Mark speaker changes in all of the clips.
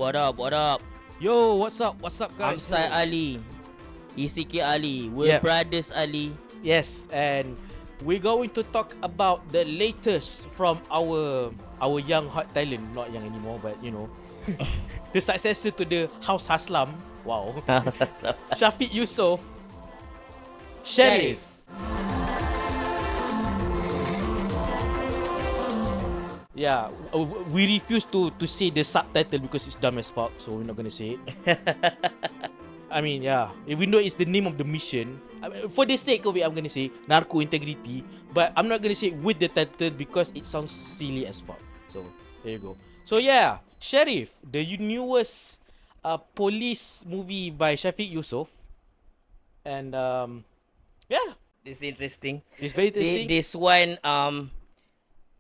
Speaker 1: What up? What up?
Speaker 2: Yo, what's up? What's up,
Speaker 1: I'm
Speaker 2: guys?
Speaker 1: Sai Ali. ECK Ali. We're
Speaker 2: Yep.
Speaker 1: brothers Ali.
Speaker 2: Yes, and we're going to talk about the latest from our young hot talent, not young anymore, but you know, the successor to the House Haslam. Wow. Syafiq Yusof. Sharif. Yeah, we refuse to say the subtitle because it's dumb as fuck, so we're not gonna say it. I mean, yeah, even though it's the name of the mission, for the sake of it, I'm gonna say Narko Integriti, but I'm not gonna say it with the title because it sounds silly as fuck. So there you go. So yeah, Sharif, the newest police movie by Syafiq Yusof, and yeah,
Speaker 1: This is interesting.
Speaker 2: it's very interesting.
Speaker 1: This one,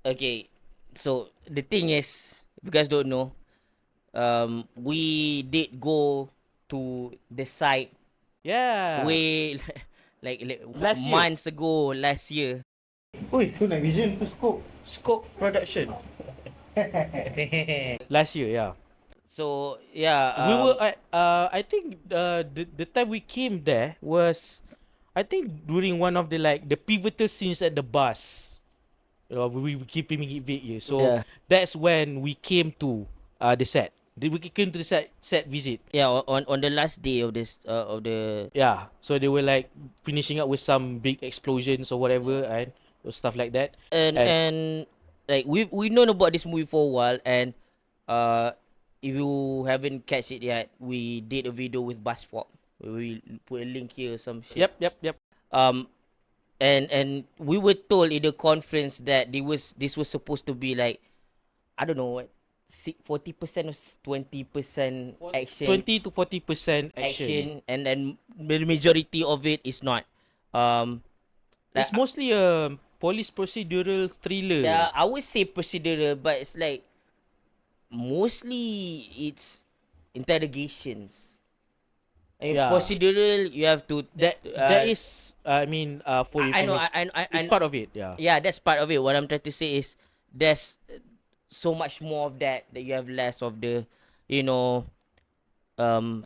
Speaker 1: okay. So the thing is, you guys don't know, we did go to the site
Speaker 2: Yeah,
Speaker 1: way like
Speaker 2: Last year.
Speaker 1: months ago last year.
Speaker 3: Oi, tu night vision, tu
Speaker 2: Scope Production. Last year, yeah.
Speaker 1: So yeah,
Speaker 2: We were at, I think the time we came there was, I think during one of the pivotal scenes at the bus. You know, we keep it vague here. So
Speaker 1: Yeah.
Speaker 2: that's when we came to the set. We came to the set visit.
Speaker 1: yeah, on the last day of this of the
Speaker 2: Yeah. So they were like finishing up with some big explosions or whatever and stuff like that.
Speaker 1: and like we known about this movie for a while, and if you haven't catch it yet, we did a video with Buzzpop. We put a link here, some shit.
Speaker 2: Yep.
Speaker 1: And we were told in the conference that this was supposed to be like, I don't know what, 40% or 20% action.
Speaker 2: 20 to 40% action.
Speaker 1: And then the majority of it is not.
Speaker 2: It's mostly a police procedural thriller.
Speaker 1: Yeah, I would say procedural, but it's like mostly it's interrogations. I mean,
Speaker 2: Yeah.
Speaker 1: procedural, you have to.
Speaker 2: That is, I mean, for
Speaker 1: I know.
Speaker 2: information,
Speaker 1: I
Speaker 2: it's part of it. Yeah.
Speaker 1: Yeah, that's part of it. What I'm trying to say is there's so much more of that you have less of the, you know,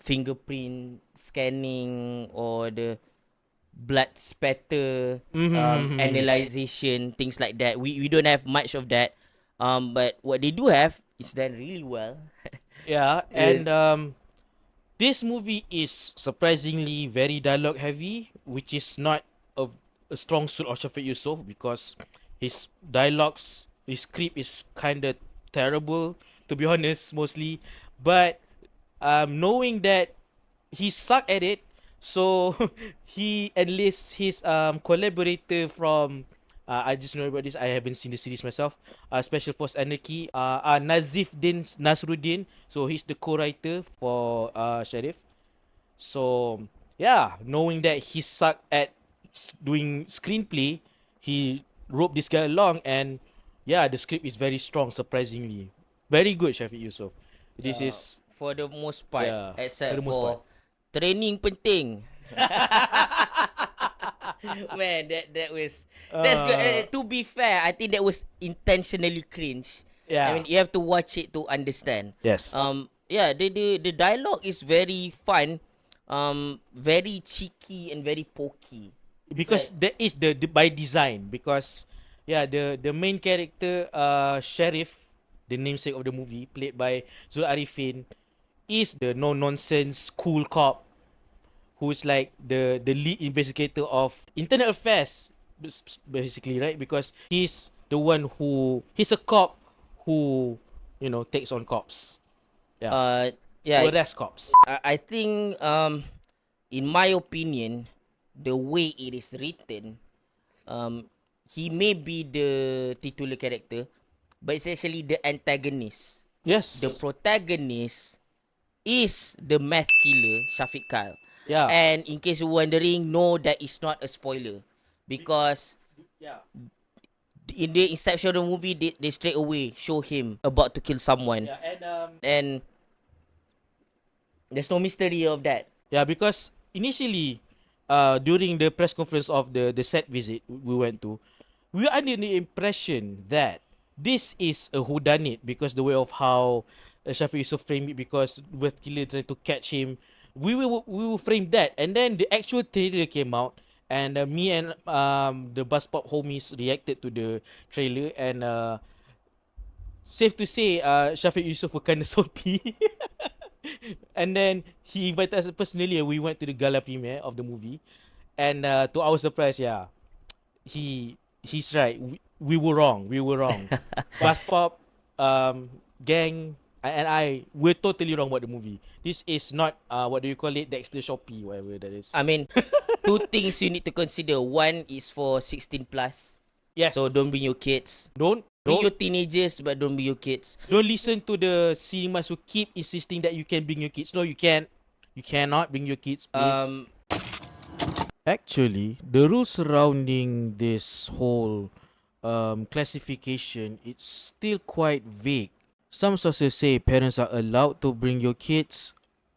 Speaker 1: fingerprint scanning or the blood spatter, analyzation, things like that. We don't have much of that. But what they do have is done really well.
Speaker 2: Yeah, and this movie is surprisingly very dialogue heavy, which is not a strong suit of Syafiq Yusof because his dialogues, his script is kind of terrible, to be honest, mostly. But knowing that he sucked at it, so he enlists his collaborator from, I just know about this, I haven't seen the series myself, Special Force Anarchy, Nazif Din Nasruddin, so he's the co-writer for Sharif. So yeah, knowing that he sucked at doing screenplay, he roped this guy along, and yeah, the script is very strong, surprisingly. Very good, Syafiq Yusof. This is
Speaker 1: For the most part,
Speaker 2: Yeah,
Speaker 1: except
Speaker 2: for the most
Speaker 1: for
Speaker 2: part.
Speaker 1: training penting. Man, that was that's good. To be fair, I think that was intentionally cringe.
Speaker 2: Yeah.
Speaker 1: I mean, you have to watch it to understand.
Speaker 2: Yes.
Speaker 1: Yeah, the dialogue is very fun, very cheeky and very pokey.
Speaker 2: Because that is the by design, because yeah, the main character Sharif, the namesake of the movie, played by Zul Arifin, is the no nonsense cool cop who is like the lead investigator of internal affairs, basically, right? Because he's the one he's a cop who, you know, takes on cops. Yeah.
Speaker 1: Yeah,
Speaker 2: Who arrest cops.
Speaker 1: I think in my opinion, the way it is written, he may be the titular character, but it's actually the antagonist.
Speaker 2: Yes.
Speaker 1: The protagonist is the meth killer, Syafiq Kyle.
Speaker 2: Yeah.
Speaker 1: And in case you're wondering, no, that is not a spoiler. Because
Speaker 2: Yeah.
Speaker 1: in the inception of the movie, they straight away show him about to kill someone.
Speaker 2: Yeah,
Speaker 1: And there's no mystery of that.
Speaker 2: yeah, because initially, during the press conference of the set visit we went to, we were under the impression that this is a whodunit because the way of how Syafiq Yusof frame it because with killer trying to catch him. We will frame that, and then the actual trailer came out, and me and the bus pop homies reacted to the trailer, and safe to say, Syafiq Yusof were kind of salty. And then he invited us personally, and we went to the gala premiere of the movie. And to our surprise, yeah, he's right. We were wrong. We were wrong. Bus pop, gang, and I, we're totally wrong about the movie. This is not what do you call it, Dexter Shopee, whatever that is.
Speaker 1: I mean, two things you need to consider. One is for 16 plus.
Speaker 2: Yes.
Speaker 1: So don't bring your kids.
Speaker 2: don't
Speaker 1: Bring your
Speaker 2: don't
Speaker 1: teenagers, but don't bring your kids.
Speaker 2: don't listen to the cinemas who keep insisting that you can bring your kids. No, you can't. You cannot bring your kids, please. Actually, the rules surrounding this whole classification, it's still quite vague. Some sources say parents are allowed to bring your kids,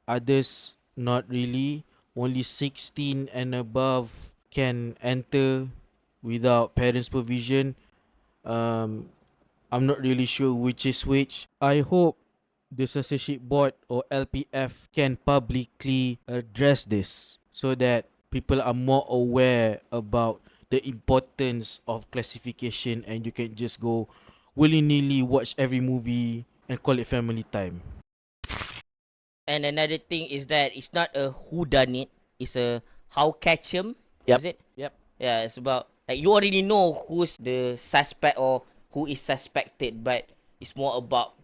Speaker 2: others not really. Only 16 and above can enter without parents' permission. I'm not really sure which is which. I hope the censorship board or LPF can publicly address this so that people are more aware about the importance of classification, and you can just go willy-nilly watch every movie and call it family time.
Speaker 1: And another thing is that it's not a who done it. It's a how catch 'em.
Speaker 2: Yep.
Speaker 1: Is it?
Speaker 2: Yep.
Speaker 1: Yeah, it's about like you already know who's the suspect or who is suspected, but it's more about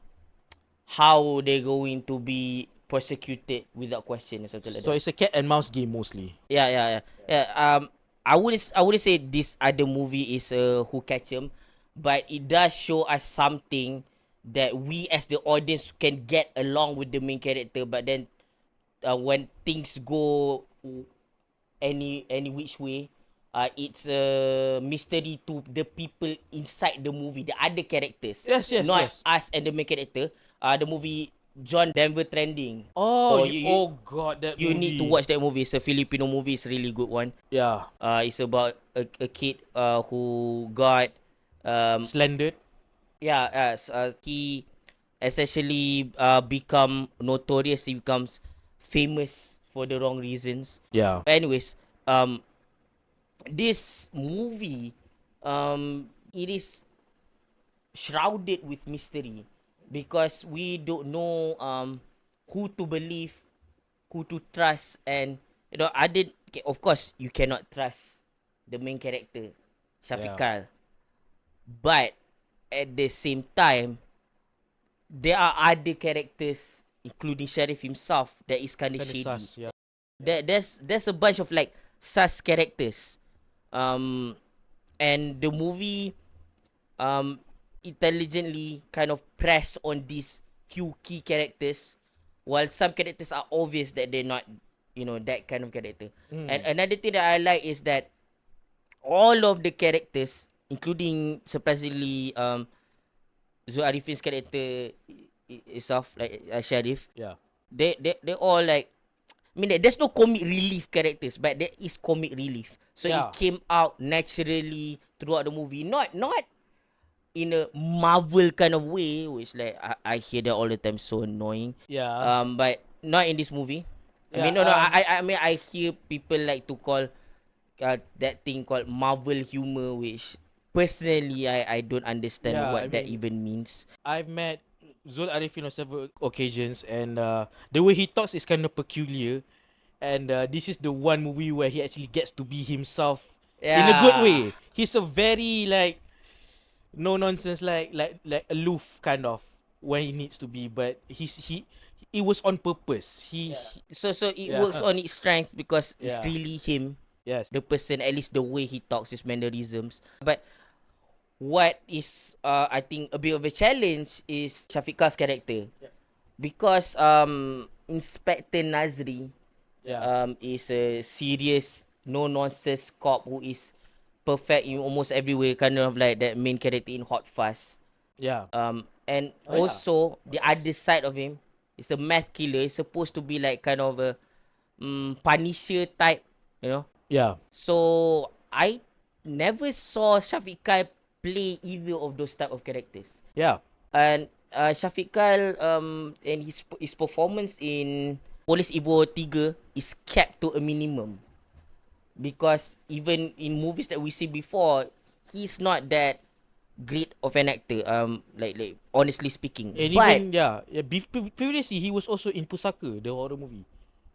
Speaker 1: how they're going to be prosecuted without question or something like
Speaker 2: So
Speaker 1: that.
Speaker 2: it's a cat and mouse game mostly.
Speaker 1: Yeah. I wouldn't say this other movie is a who catch 'em, but it does show us something that we as the audience can get along with the main character. But then when things go any which way, it's a mystery to the people inside the movie, the other characters.
Speaker 2: Yes,
Speaker 1: Not
Speaker 2: yes.
Speaker 1: us and the main character. The movie John Denver Trending.
Speaker 2: Oh,
Speaker 1: you
Speaker 2: God, that
Speaker 1: you
Speaker 2: movie.
Speaker 1: need to watch that movie. It's a Filipino movie. It's a really good one.
Speaker 2: Yeah.
Speaker 1: It's about a kid who got
Speaker 2: Slandered.
Speaker 1: he essentially become notorious. He becomes famous for the wrong reasons.
Speaker 2: Yeah.
Speaker 1: Anyways, this movie, it is shrouded with mystery because we don't know who to believe, who to trust, and of course you cannot trust the main character, Syafiq
Speaker 2: Yeah.
Speaker 1: Kyle. But at the same time, there are other characters, including Sheriff himself, that is kind of shady.
Speaker 2: Sus, yeah.
Speaker 1: There's a bunch of like sus characters, and the movie intelligently kind of press on these few key characters, while some characters are obvious that they're not, that kind of character. And another thing that I like is that all of the characters, including surprisingly Zul Arifin's character itself, like Sheriff,
Speaker 2: Yeah.
Speaker 1: they all like, I mean, there's no comic relief characters, but there is comic relief. So
Speaker 2: Yeah.
Speaker 1: it came out naturally throughout the movie. Not in a Marvel kind of way, which like I hear that all the time, so annoying.
Speaker 2: Yeah.
Speaker 1: But not in this movie. I
Speaker 2: Yeah,
Speaker 1: mean, no. I mean, I hear people like to call that thing called Marvel humor, which personally I don't understand
Speaker 2: Yeah,
Speaker 1: what
Speaker 2: I
Speaker 1: that
Speaker 2: mean-
Speaker 1: even means.
Speaker 2: I've met Zul Arifin on several occasions, and the way he talks is kind of peculiar. And this is the one movie where he actually gets to be himself in a good
Speaker 1: Yeah.
Speaker 2: way. He's a very like no nonsense, like aloof kind of when he needs to be, but it was on purpose.
Speaker 1: So it
Speaker 2: Yeah.
Speaker 1: works on its strength because it's
Speaker 2: Yeah.
Speaker 1: really him,
Speaker 2: Yes.
Speaker 1: the person, at least the way he talks, his mannerisms. But what is I think a bit of a challenge is Shafiqah's character.
Speaker 2: Yeah.
Speaker 1: Because Inspector Nazri
Speaker 2: Yeah.
Speaker 1: is a serious, no nonsense cop who is perfect in almost every way, kind of like that main character in Hot Fuzz.
Speaker 2: Yeah.
Speaker 1: And
Speaker 2: Oh, yeah.
Speaker 1: also the other side of him is the meth killer. It's supposed to be like kind of a Punisher type,
Speaker 2: Yeah.
Speaker 1: So I never saw Syafiq Kyle play either of those type of characters.
Speaker 2: Yeah.
Speaker 1: And Syafiq Kyle and his performance in Police Evo 3 is kept to a minimum, because even in movies that we see before, he's not that great of an actor, like honestly speaking.
Speaker 2: And
Speaker 1: But
Speaker 2: even previously he was also in Pusaka, the horror movie.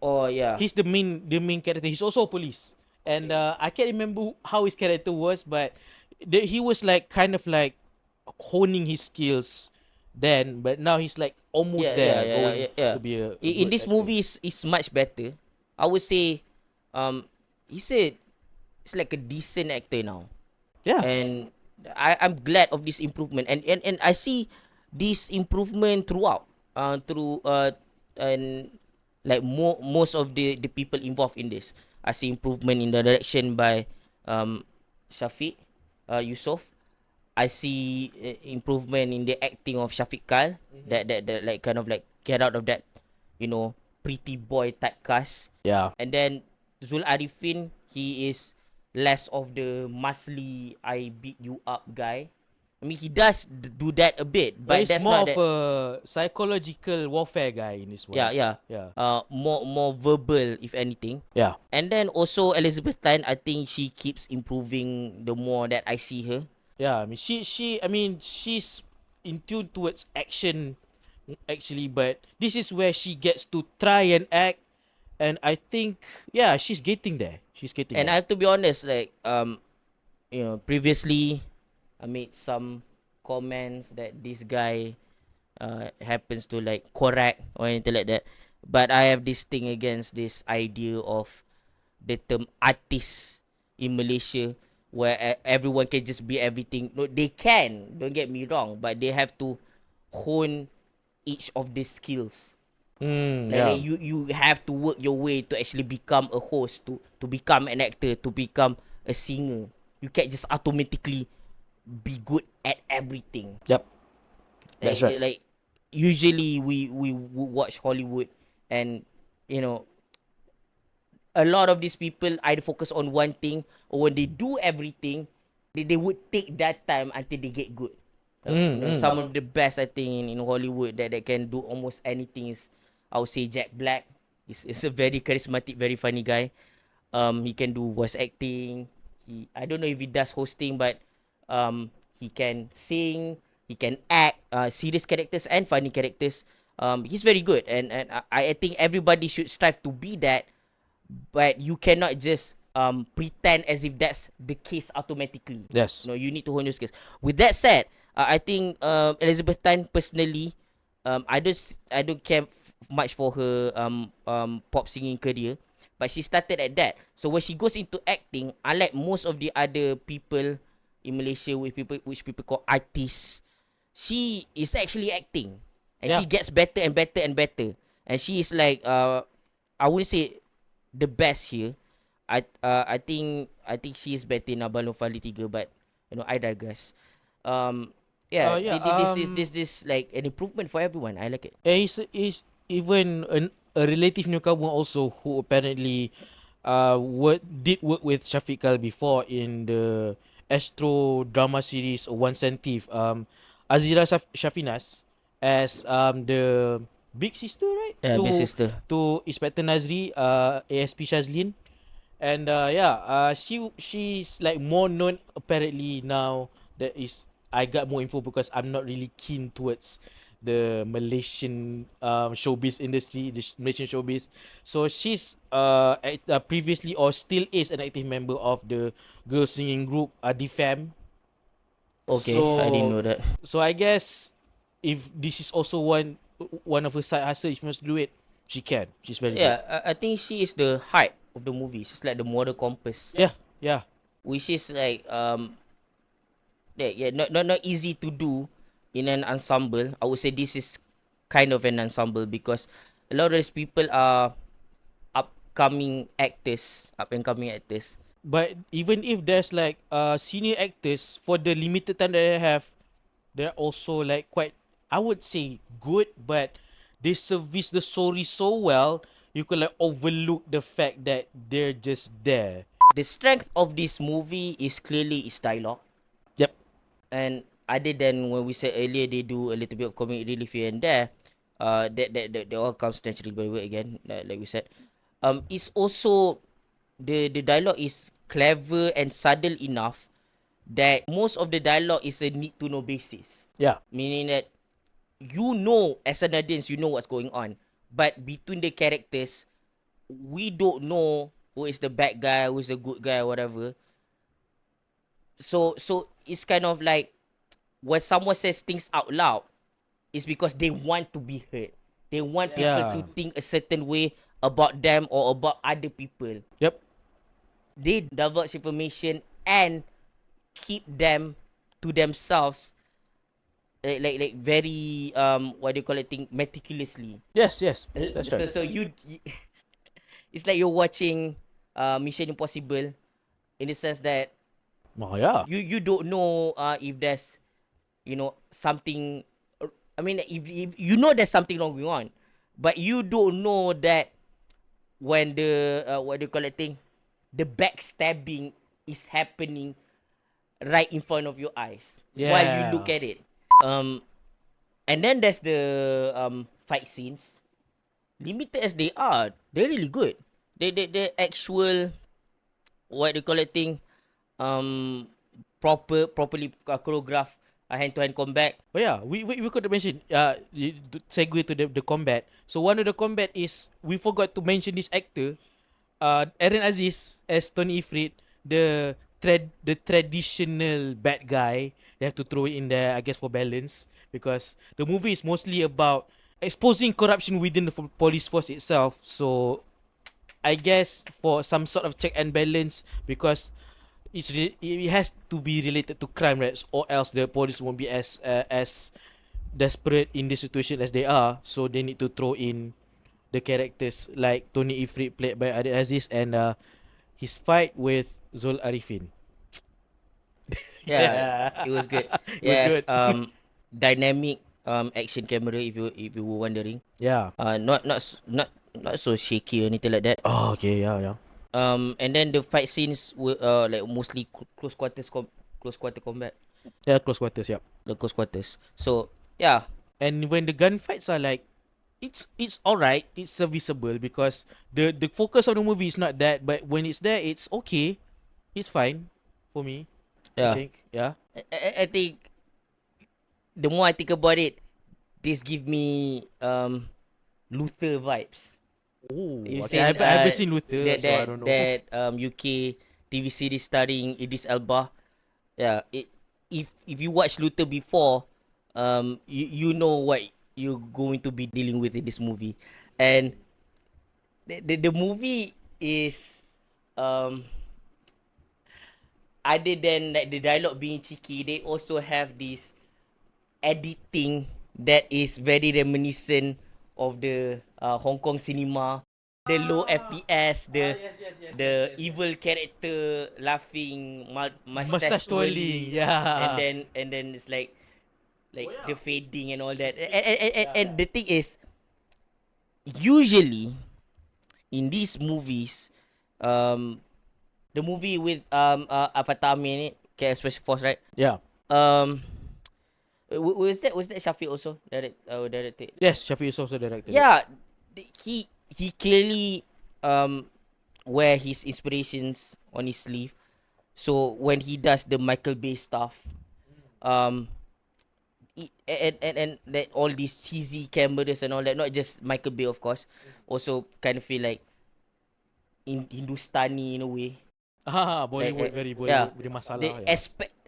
Speaker 1: oh yeah,
Speaker 2: He's the main character. He's also a police, and I can't remember how his character was, but he was like kind of like honing his skills then, but now he's like almost there, going
Speaker 1: yeah.
Speaker 2: to be a
Speaker 1: In
Speaker 2: good
Speaker 1: this
Speaker 2: actor.
Speaker 1: movie is much better. I would say, he's it's like a decent actor now,
Speaker 2: Yeah,
Speaker 1: and I'm glad of this improvement, and I see this improvement throughout, through and like most of the people involved in this. I see improvement in the direction by Syafiq Yusof. I see improvement in the acting of Syafiq Kyle. That like kind of like get out of that, pretty boy typecast.
Speaker 2: yeah.
Speaker 1: And then Zul Arifin, he is less of the muscly I beat you up guy. I mean, he does do that a bit,
Speaker 2: But
Speaker 1: but
Speaker 2: it's
Speaker 1: that's
Speaker 2: more
Speaker 1: not
Speaker 2: of
Speaker 1: that.
Speaker 2: a psychological warfare guy in this
Speaker 1: Yeah,
Speaker 2: one.
Speaker 1: yeah.
Speaker 2: Yeah,
Speaker 1: More verbal if anything.
Speaker 2: yeah,
Speaker 1: And then also Elizabeth Tan, I think she keeps improving the more that I see her.
Speaker 2: yeah. I mean, she's in tune towards action, actually, but this is where she gets to try and act, and I think, yeah, she's getting there. She's getting
Speaker 1: And I
Speaker 2: there.
Speaker 1: have to be honest, like previously I made some comments that this guy happens to like correct or anything like that. But I have this thing against this idea of the term artist in Malaysia, where everyone can just be everything. No, they can. Don't get me wrong, but they have to hone each of these skills.
Speaker 2: Yeah.
Speaker 1: Like you have to work your way to actually become a host, to become an actor, to become a singer. You can't just automatically be good at everything.
Speaker 2: Yep. That's right.
Speaker 1: Like usually we watch Hollywood, and you know a lot of these people either focus on one thing, or when they do everything, they would take that time until they get good. Some of the best I think in Hollywood that can do almost anything is, I would say, Jack Black. Is a very charismatic, very funny guy. He can do voice acting. I don't know if he does hosting, but he can sing. He can act serious characters and funny characters. He's very good, and I think everybody should strive to be that, but you cannot just pretend as if that's the case automatically.
Speaker 2: Yes.
Speaker 1: No, you need to hone your skills. With that said, I think Elizabeth Tan personally, I don't care much for her pop singing career, but she started at that. So when she goes into acting, unlike most of the other people in Malaysia, which people call artists, she is actually acting, and
Speaker 2: Yeah.
Speaker 1: she gets better and better and better. And she is like I wouldn't say the best here. I think she is better in Abang Fali 3, but I digress. Yeah,
Speaker 2: Yeah.
Speaker 1: this like an improvement for everyone. I like it.
Speaker 2: He's even a relative newcomer also, who apparently did work with Syafiq Kyle before in the Astro drama series One Sentif. Azira Shafinas as the big sister, right?
Speaker 1: Yeah, big sister.
Speaker 2: To Inspector Nazri, ASP Shazlin. And she's like more known apparently now. That is, I got more info because I'm not really keen towards the Malaysian showbiz industry, the Malaysian showbiz. So she's previously, or still is, an active member of the girl singing group Defam.
Speaker 1: Okay, I didn't know that.
Speaker 2: So I guess if this is also one of her side hustle, if she wants to do it, she can. She's very good.
Speaker 1: Yeah, I think she is the heart of the movie. She's like the moral compass,
Speaker 2: Yeah, yeah.
Speaker 1: which is like yeah, not easy to do in an ensemble. I would say this is kind of an ensemble, because a lot of these people are up and coming actors.
Speaker 2: But even if there's like senior actors, for the limited time that they have, they're also like quite, I would say, good, but they service the story so well, you could like overlook the fact that they're just there.
Speaker 1: The strength of this movie is clearly its dialogue,
Speaker 2: Yep.
Speaker 1: and other than when we said earlier they do a little bit of comic relief here and there, that all comes naturally by the way again, like we said. It's also the dialogue is clever and subtle enough that most of the dialogue is a need to know basis.
Speaker 2: Yeah.
Speaker 1: Meaning that you know as an audience you know what's going on, but between the characters we don't know who is the bad guy, who is the good guy, or whatever. So it's kind of like when someone says things out loud, it's because they want to be heard. They want people to
Speaker 2: Yeah.
Speaker 1: think a certain way about them or about other people.
Speaker 2: Yep.
Speaker 1: They divulge information and keep them to themselves, like very what do you call it, thing meticulously.
Speaker 2: Yes. That's right.
Speaker 1: So it's like you're watching Mission Impossible in the sense that
Speaker 2: Oh yeah.
Speaker 1: you don't know if there's something. I mean, if you know there's something wrong going on, but you don't know that when the what do you call it thing, the backstabbing is happening right in front of your eyes while you look
Speaker 2: Yeah.
Speaker 1: at it. And then there's the fight scenes. Limited as they are, they're really good. The actual what do you call it thing, properly choreographed hand-to-hand combat.
Speaker 2: Oh yeah, we could mention segue to the combat. So one of the combat is we forgot to mention this actor, Aaron Aziz as Tony Ifrit, the traditional bad guy. They have to throw it in there, I guess, for balance, because the movie is mostly about exposing corruption within the police force itself. So I guess for some sort of check and balance, because it has to be related to crime, right? Or else the police won't be as desperate in this situation as they are. So they need to throw in the characters like Tony Ifrit played by Adil Aziz, and his fight with Zul Arifin.
Speaker 1: Yeah, it was good.
Speaker 2: It was
Speaker 1: Yes,
Speaker 2: good.
Speaker 1: dynamic action camera. If you were wondering,
Speaker 2: Yeah.
Speaker 1: not so shaky or anything like that.
Speaker 2: Oh, okay. Yeah.
Speaker 1: And then the fight scenes were like mostly close quarter combat,
Speaker 2: Yeah, close quarters. Yeah.
Speaker 1: the close quarters. So yeah,
Speaker 2: And when the gunfights are like, it's alright, it's serviceable, because the focus of the movie is not that, but when it's there, it's okay, it's fine for me. I
Speaker 1: yeah.
Speaker 2: think. Yeah.
Speaker 1: I think the more I think about it, this give me Luther vibes.
Speaker 2: Oh,
Speaker 1: You
Speaker 2: okay.
Speaker 1: seen
Speaker 2: I haven't seen Luther, so I don't know.
Speaker 1: that UK TV series starring Idris Elba. Yeah, if you watch Luther before, you know what you're going to be dealing with in this movie, and the movie is other than like the dialogue being cheeky, they also have this editing that is very reminiscent of the Hong Kong cinema. The low FPS, the evil character laughing, mustache twirling,
Speaker 2: Yeah.
Speaker 1: and then it's like the fading and all that. And the thing is, usually in these movies, the movie with Avatar in it, Special Force, right?
Speaker 2: Yeah.
Speaker 1: Was that Syafiq also directed?
Speaker 2: Yes, Syafiq Yusof also directed it.
Speaker 1: Yeah, he clearly wear his inspirations on his sleeve. So when he does the Michael Bay stuff, and that all these cheesy cameras and all that, not just Michael Bay of course, also kind of feel like in Hindustani in a way.
Speaker 2: Bollywood, very
Speaker 1: Yeah,
Speaker 2: Bollywood, very masala. Yeah.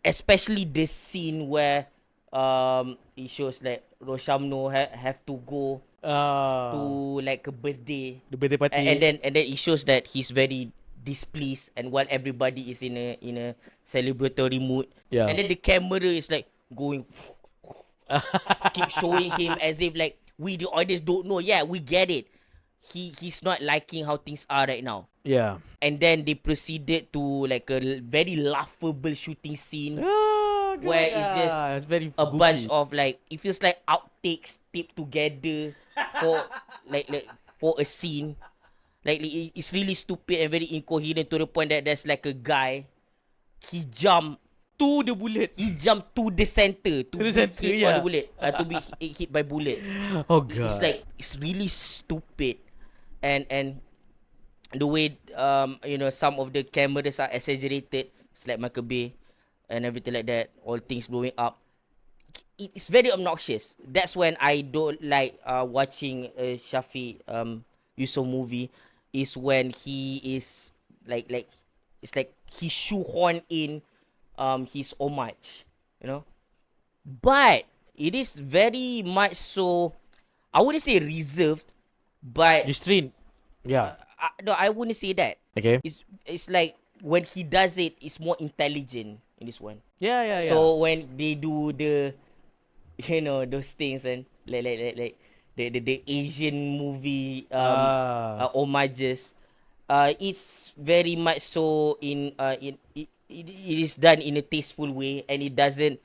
Speaker 1: especially this scene where it shows like Roshamno have to go to like a birthday,
Speaker 2: The birthday party.
Speaker 1: and then it shows that he's very displeased, and while everybody is in a celebratory mood,
Speaker 2: Yeah.
Speaker 1: and then the camera is like going keep showing him as if like we the audience don't know. Yeah, we get it. He's not liking how things are right now.
Speaker 2: Yeah.
Speaker 1: And then they proceeded to like a very laughable shooting scene where it's just
Speaker 2: it's very
Speaker 1: a
Speaker 2: goofy.
Speaker 1: bunch of like, it feels like outtakes taped together for like for a scene. Like it's really stupid and very incoherent to the point that there's like a guy, he jumped
Speaker 2: to the bullet.
Speaker 1: He jumped to the center to
Speaker 2: To the
Speaker 1: be
Speaker 2: center,
Speaker 1: hit
Speaker 2: yeah.
Speaker 1: on the bullet, to be hit by bullets.
Speaker 2: Oh
Speaker 1: It's
Speaker 2: god.
Speaker 1: like it's really stupid, and the way some of the cameras are exaggerated. It's like Michael Bay and everything like that. All things blowing up. It's very obnoxious. That's when I don't like watching a Syafiq Yusof movie. Is when he is like it's like he shoehorn in his homage, you know. But it is very much so. I wouldn't say reserved, but
Speaker 2: Restrained. Yeah.
Speaker 1: no, I wouldn't say that.
Speaker 2: Okay.
Speaker 1: It's like when he does it, it's more intelligent in this one.
Speaker 2: Yeah.
Speaker 1: So when they do the, those things and like the Asian movie homages, it's very much so it is done in a tasteful way, and it doesn't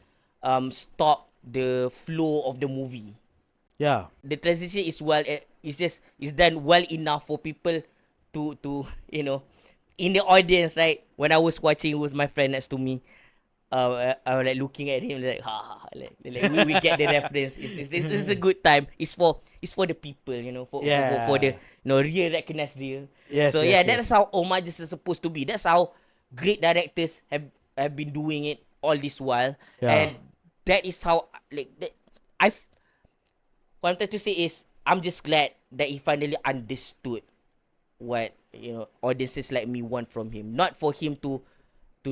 Speaker 1: stop the flow of the movie.
Speaker 2: Yeah.
Speaker 1: The transition is it's done well enough for people to in the audience, right? When I was watching with my friend next to me, I was like looking at him like ha ha, like we get the reference. It's a good time. It's for the people, for the real recognized real.
Speaker 2: Yes,
Speaker 1: So
Speaker 2: yes,
Speaker 1: that's
Speaker 2: yes.
Speaker 1: how homages are supposed to be. That's how great directors have been doing it all this while,
Speaker 2: Yeah.
Speaker 1: and that is how I what I'm trying to say is I'm just glad that he finally understood what audiences like me want from him. Not for him to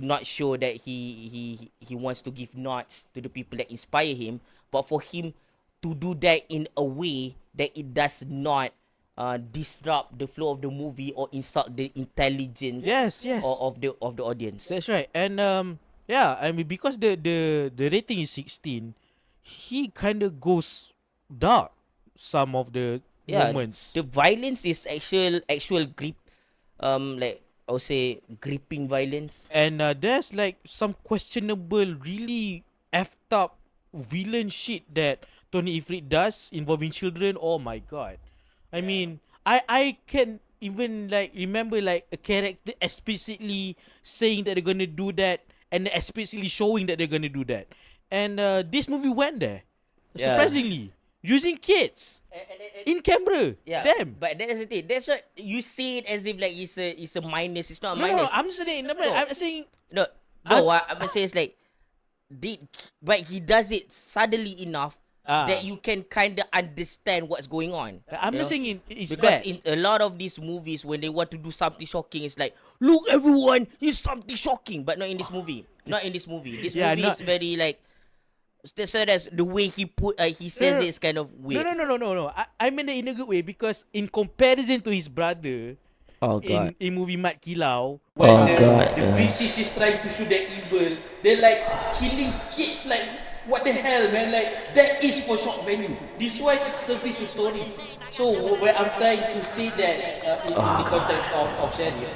Speaker 1: not show that he wants to give nods to the people that inspire him, but for him to do that in a way that it does not disrupt the flow of the movie or insult the intelligence
Speaker 2: Yes.
Speaker 1: of the audience.
Speaker 2: That's right. And yeah, I mean because the rating is 16, he kind of goes dark some of the moments.
Speaker 1: The violence is actual grip, like I would say gripping violence.
Speaker 2: And there's like some questionable, really effed up villain shit that Tony Ifrit does involving children. Oh my god. I mean, I can even like remember like a character explicitly saying that they're gonna do that and explicitly showing that they're gonna do that. And this movie went there.
Speaker 1: Yeah.
Speaker 2: Surprisingly. Using kids in camera.
Speaker 1: Yeah,
Speaker 2: Damn.
Speaker 1: but that's the thing. That's what you say it as if like it's a minus. It's not a
Speaker 2: No,
Speaker 1: minus.
Speaker 2: I'm saying
Speaker 1: No.
Speaker 2: I'm saying
Speaker 1: No, what I'm saying is like, but he does it subtly enough that you can kind of understand what's going on.
Speaker 2: I'm
Speaker 1: you
Speaker 2: not
Speaker 1: know?
Speaker 2: saying it's
Speaker 1: Because
Speaker 2: bad.
Speaker 1: in a lot of these movies, when they want to do something shocking, it's like, look, everyone, here's something shocking. But not in this movie. Not in this movie. This
Speaker 2: Yeah,
Speaker 1: movie is very like. So that's the way he says it is kind of weird.
Speaker 2: No. I meant it in a good way because in comparison to his brother
Speaker 1: Oh
Speaker 2: in movie Mat Kilau,
Speaker 1: Oh, God,
Speaker 2: the British is trying to show that evil, they're like killing kids. Like what the hell, man? Like that is for shock value. This why it serves the story. So where I'm trying to say that in the context of Sheriff,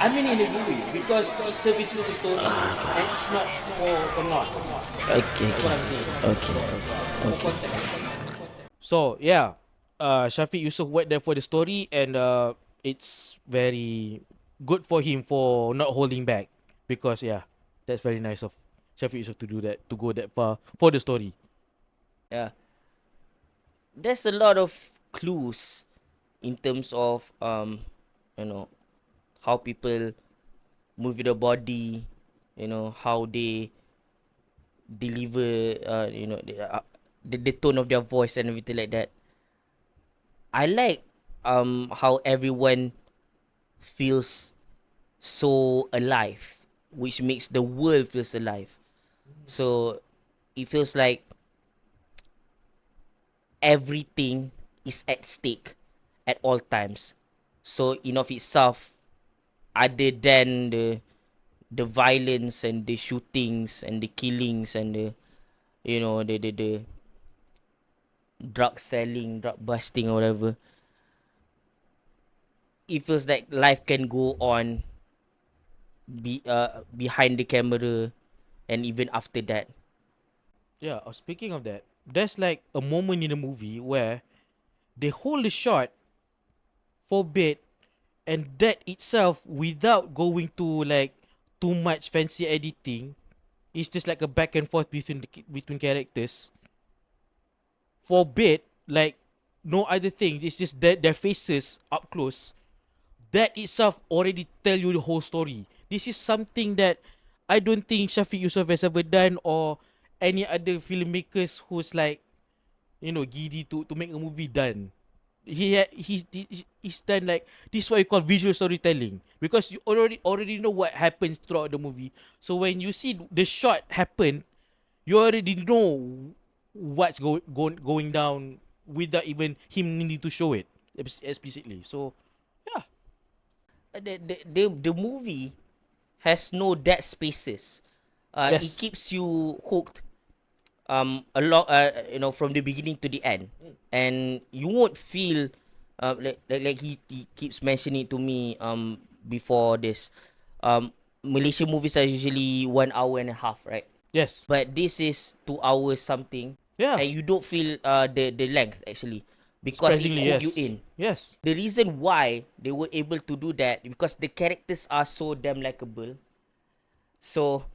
Speaker 2: I mean in a good way because it services the story and it's not for not.
Speaker 1: Okay.
Speaker 2: That's what I'm saying.
Speaker 1: Okay.
Speaker 2: For context. So yeah, Syafiq Yusof went there for the story, and it's very good for him for not holding back because yeah, that's very nice of Syafiq Yusof to do that, to go that far for the story.
Speaker 1: Yeah. There's a lot of clues in terms of how people move their body, how they deliver the tone of their voice and everything like that. I like how everyone feels so alive, which makes the world feels alive. So it feels like everything is at stake at all times. So in of itself, other than the violence and the shootings and the killings and the the drug selling, drug busting or whatever, it feels like life can go on behind the camera and even after that.
Speaker 2: Yeah, speaking of that, there's like a moment in the movie where they hold the shot for bit, and that itself, without going to like too much fancy editing, it's just like a back and forth between characters. For a bit, like no other thing. It's just that their faces up close. That itself already tell you the whole story. This is something that I don't think Syafiq Yusof has ever done, or any other filmmakers who's like, giddy to make a movie done. He's done like this is what you call visual storytelling, because you already know what happens throughout the movie. So when you see the shot happen, you already know what's going down without even him needing to show it explicitly. So yeah.
Speaker 1: The movie has no dead spaces. It
Speaker 2: Yes.
Speaker 1: keeps you hooked a lot, from the beginning to the end, and you won't feel like he keeps mentioning to me before this. Malaysian movies are usually 1 hour and a half, right?
Speaker 2: Yes.
Speaker 1: But this is 2 hours something,
Speaker 2: Yeah.
Speaker 1: and you don't feel the length actually, because it
Speaker 2: Surprisingly,
Speaker 1: hook you
Speaker 2: yes.
Speaker 1: in.
Speaker 2: Yes.
Speaker 1: The reason why they were able to do that because the characters are so damn likable. So,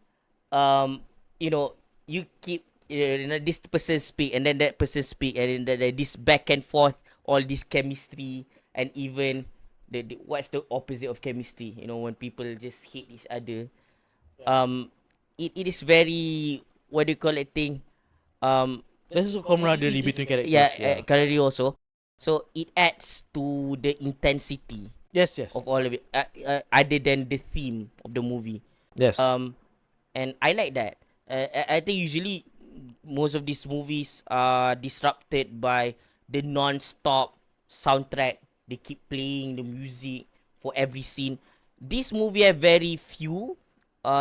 Speaker 1: um, you keep this person speak and then that person speak, and then this back and forth, all this chemistry, and even the what's the opposite of chemistry? When people just hate each other. Um, it is very, what do you call it, thing? Um,
Speaker 2: There's a camaraderie between
Speaker 1: yeah,
Speaker 2: characters. Yeah.
Speaker 1: currently also. So it adds to the intensity
Speaker 2: Yes. Yes.
Speaker 1: of all of it, other than the theme of the movie.
Speaker 2: Yes.
Speaker 1: And I like that. I think usually most of these movies are disrupted by the non-stop soundtrack. They keep playing the music for every scene. This movie have very few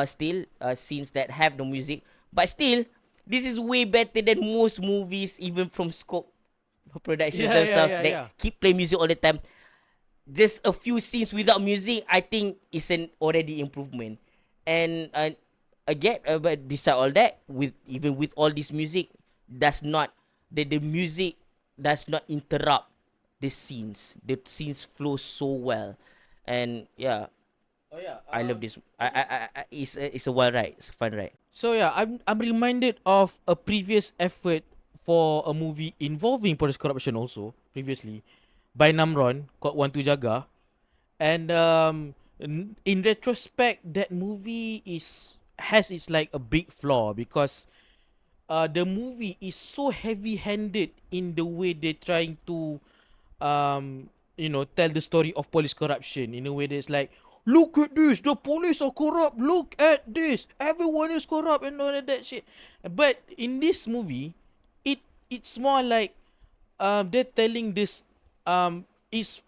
Speaker 1: still scenes that have the music, but still this is way better than most movies, even from Scope Productions
Speaker 2: Yeah. Yeah.
Speaker 1: themselves,
Speaker 2: Yeah.
Speaker 1: that
Speaker 2: Yeah.
Speaker 1: keep playing music all the time. Just a few scenes without music, I think is an already improvement. And again, but beside all that, with all this music, does not the music does not interrupt the scenes. The scenes flow so well, and yeah,
Speaker 2: Oh yeah.
Speaker 1: I love this. It's a wild ride. It's a fun ride.
Speaker 2: So yeah, I'm reminded of a previous effort for a movie involving police corruption also previously by Namron called One to Jaga, and in retrospect, that movie has its like a big flaw, because the movie is so heavy-handed in the way they're trying to tell the story of police corruption in a way that's like, look at this, the police are corrupt, look at this, everyone is corrupt and all of that shit. But in this movie, it's more like they're telling this is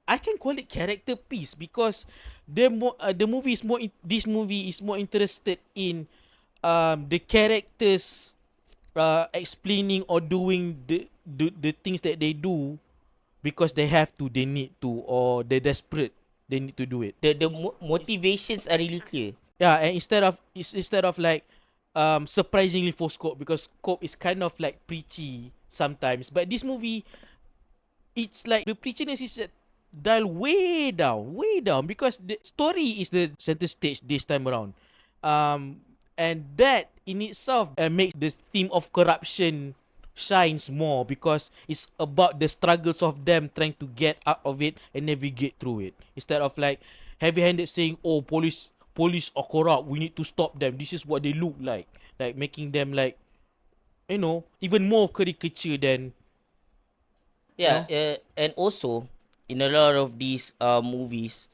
Speaker 2: I can call it character piece, because the movie is this movie is more interested in the characters explaining or doing the things that they do because they have to, they need to, or they're desperate, they need to do it.
Speaker 1: The motivations are really clear.
Speaker 2: Yeah, and instead of like surprisingly for Scope, because Scope is kind of like preachy sometimes, but this movie, it's like the preachiness is dialed way down, because the story is the center stage this time around. And that in itself makes the theme of corruption shines more, because it's about the struggles of them trying to get out of it and navigate through it, instead of like heavy-handed saying, oh, police are corrupt, we need to stop them, this is what they look like making them like, even more caricature than you
Speaker 1: Yeah,
Speaker 2: know
Speaker 1: and also in a lot of these movies,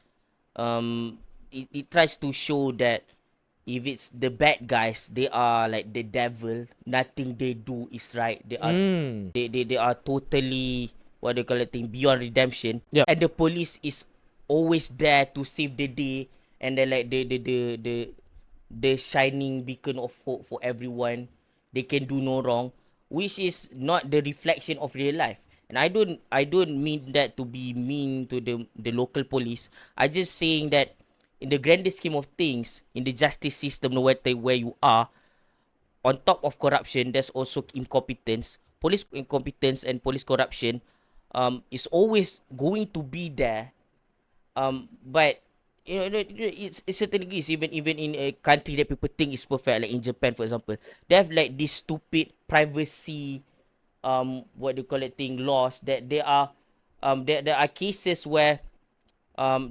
Speaker 1: it tries to show that if it's the bad guys, they are like the devil. Nothing they do is right. They are
Speaker 2: mm,
Speaker 1: they are totally, what they call it, thing, beyond redemption.
Speaker 2: yeah.
Speaker 1: And the police is always there to save the day, and then like the shining beacon of hope for everyone. They can do no wrong, which is not the reflection of real life. And I don't mean that to be mean to the local police. I just saying that in the grander scheme of things, in the justice system, no matter where you are, on top of corruption, there's also incompetence. Police incompetence and police corruption is always going to be there. But it's certain degrees. Even in a country that people think is perfect, like in Japan, for example, they have like this stupid privacy, what do you call it, thing, laws, that there are cases where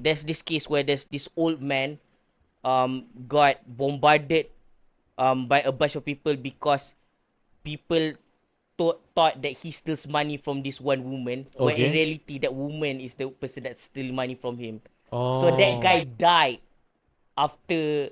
Speaker 1: there's this case where there's this old man got bombarded by a bunch of people because people thought that he steals money from this one woman, where in
Speaker 2: Okay.
Speaker 1: reality that woman is the person that's stealing money from him. So that
Speaker 2: Oh.
Speaker 1: guy died after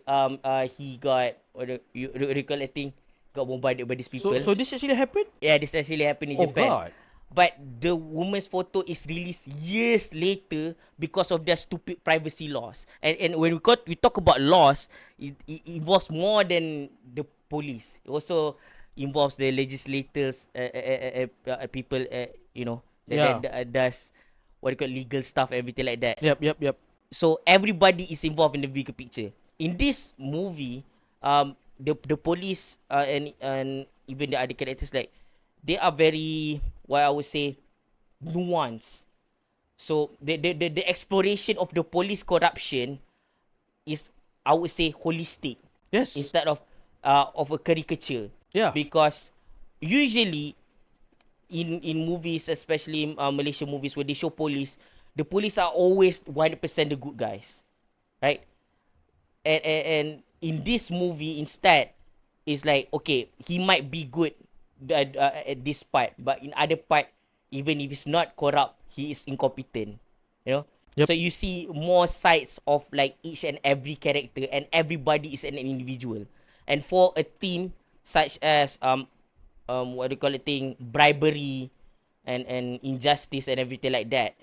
Speaker 1: he got what do you call it thing, got bombarded by these people.
Speaker 2: So this actually happened?
Speaker 1: Yeah, this actually happened in
Speaker 2: Oh
Speaker 1: Japan.
Speaker 2: God.
Speaker 1: But the woman's photo is released years later because of their stupid privacy laws. And when we talk about laws, it involves more than the police. It also involves the legislators, people,
Speaker 2: Yeah.
Speaker 1: that does what you call legal stuff, everything like that.
Speaker 2: Yep.
Speaker 1: So everybody is involved in the bigger picture. In this movie, the police, and even the other characters, like, they are very, what I would say, nuanced. So the exploration of the police corruption is, I would say, holistic
Speaker 2: Yes.
Speaker 1: instead of a caricature.
Speaker 2: Yeah.
Speaker 1: Because usually in movies, especially Malaysian movies, where they show police, the police are always 100% the good guys, right? And in this movie, instead, it's like, okay, he might be good at this part, but in other part, even if he's not corrupt, he is incompetent, you know.
Speaker 2: Yep.
Speaker 1: So you see more sides of like each and every character, and everybody is an individual. And for a team such as what do you call it thing, bribery and injustice and everything like that,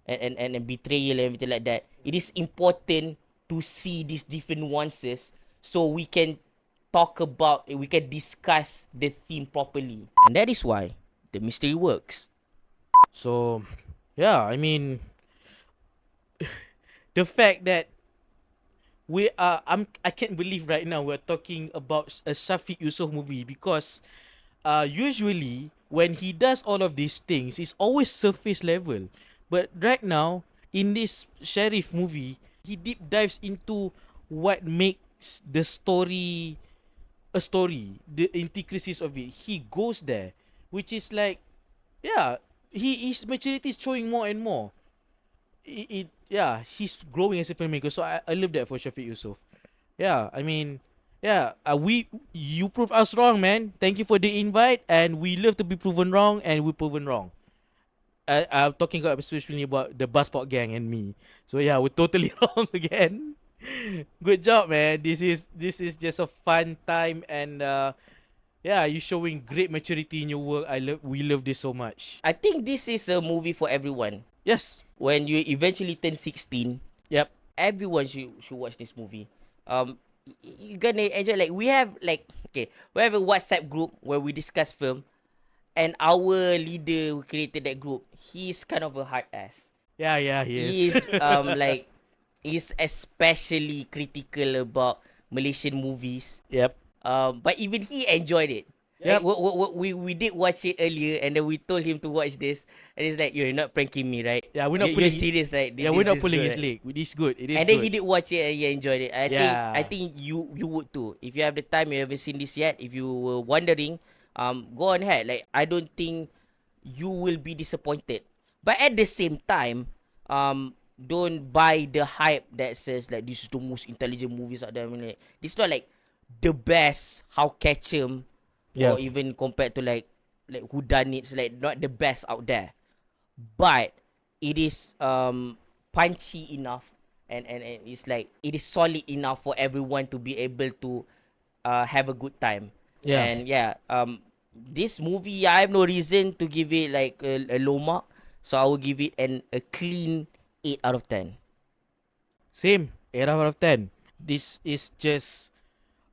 Speaker 1: and betrayal and everything like that, it is important to see these different nuances so we can we can discuss the theme properly. And that is why the mystery works.
Speaker 2: So, yeah, I mean, the fact that I can't believe right now we're talking about a Syafiq Yusof movie, because usually when he does all of these things, it's always surface level. But right now, in this Sheriff movie, he deep dives into what makes the story a story, the intricacies of it. He goes there, which is like, yeah, his maturity is showing more and more. Yeah, he's growing as a filmmaker. So I love that for Syafiq Yusof. Yeah, I mean, yeah, you prove us wrong, man. Thank you for the invite, and we love to be proven wrong, and we're proven wrong. I'm talking about especially about the Passport Gang and me. So yeah, we're totally wrong again. Good job, man. This is just a fun time, and yeah, you're showing great maturity in your work. We love this so much.
Speaker 1: I think this is a movie for everyone.
Speaker 2: Yes.
Speaker 1: When you eventually turn 16,
Speaker 2: Yep.
Speaker 1: everyone should watch this movie. You're gonna enjoy. Like, we have a WhatsApp group where we discuss film, and our leader who created that group, he's kind of a hard ass.
Speaker 2: Yeah, he is.
Speaker 1: He's he's especially critical about Malaysian movies.
Speaker 2: Yep.
Speaker 1: But even he enjoyed it.
Speaker 2: Yep.
Speaker 1: Like, we did watch it earlier, and then we told him to watch this, and he's like, "You're not pranking me, right?
Speaker 2: Yeah, we're not
Speaker 1: You're
Speaker 2: pulling.
Speaker 1: serious, right?
Speaker 2: Yeah, we're not
Speaker 1: This
Speaker 2: pulling
Speaker 1: good,
Speaker 2: his
Speaker 1: right?"
Speaker 2: leg. It is good. It is
Speaker 1: And
Speaker 2: good.
Speaker 1: then he did watch it, and he enjoyed it.
Speaker 2: Yeah.
Speaker 1: I think you would too. If you have the time, you haven't seen this yet. If you were wondering, go on ahead. Like, I don't think you will be disappointed. But at the same time, don't buy the hype that says like this is the most intelligent movies out there. I mean, like, this is not like the best How Catch 'Em,
Speaker 2: Yeah.
Speaker 1: or even compared to like Who Done It's, like not the best out there. But it is punchy enough, and it's like it is solid enough for everyone to be able to have a good time.
Speaker 2: Yeah.
Speaker 1: And yeah, this movie, I have no reason to give it like a low mark, so I will give it a clean 8 out of 10.
Speaker 2: Same. 8 out of 10. This is just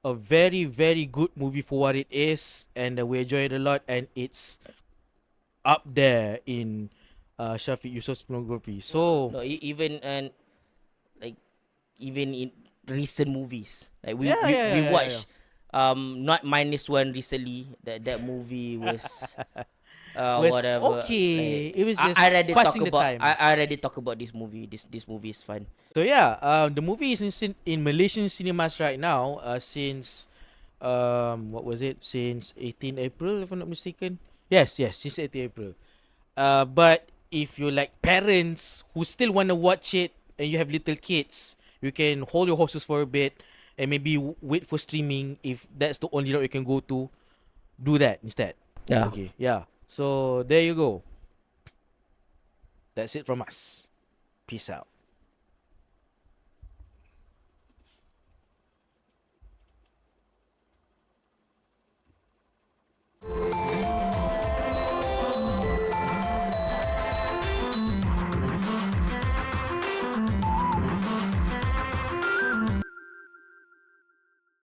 Speaker 2: a very, very good movie for what it is, and we enjoy it a lot, and it's up there in Syafiq Yusuf's filmography. So
Speaker 1: No, even and like even in recent movies, like we
Speaker 2: Yeah.
Speaker 1: watched Not Minus One recently. That movie was
Speaker 2: was
Speaker 1: whatever.
Speaker 2: okay. It was just
Speaker 1: I already talk
Speaker 2: passing the
Speaker 1: about.
Speaker 2: time.
Speaker 1: I already talk about this movie. This movie is fun.
Speaker 2: So yeah, the movie is in Malaysian cinemas right now. Since what was it? Since 18 April, if I'm not mistaken. Yes, since 18 April. But if you're like parents who still want to watch it and you have little kids, you can hold your horses for a bit and maybe wait for streaming if that's the only route you can go to. Do that instead.
Speaker 1: Yeah.
Speaker 2: Okay, yeah. So there you go. That's it from us. Peace out.